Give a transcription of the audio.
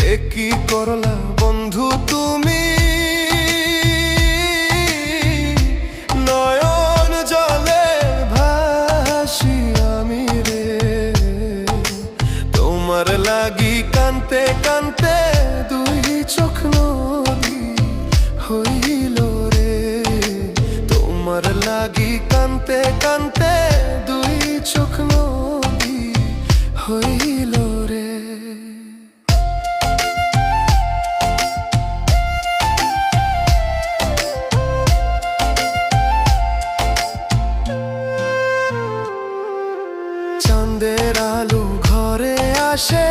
কি করলা বন্ধু তুমি, নয়ন জলে ভাসি আমি রে। তোমার লাগি কানতে কানতে দুই চোখ নদী হইল রে। তোমার লাগি কানতে কানতে দুই চোখ নদী হইল রে। চাঁদের আলো ঘরে আসে,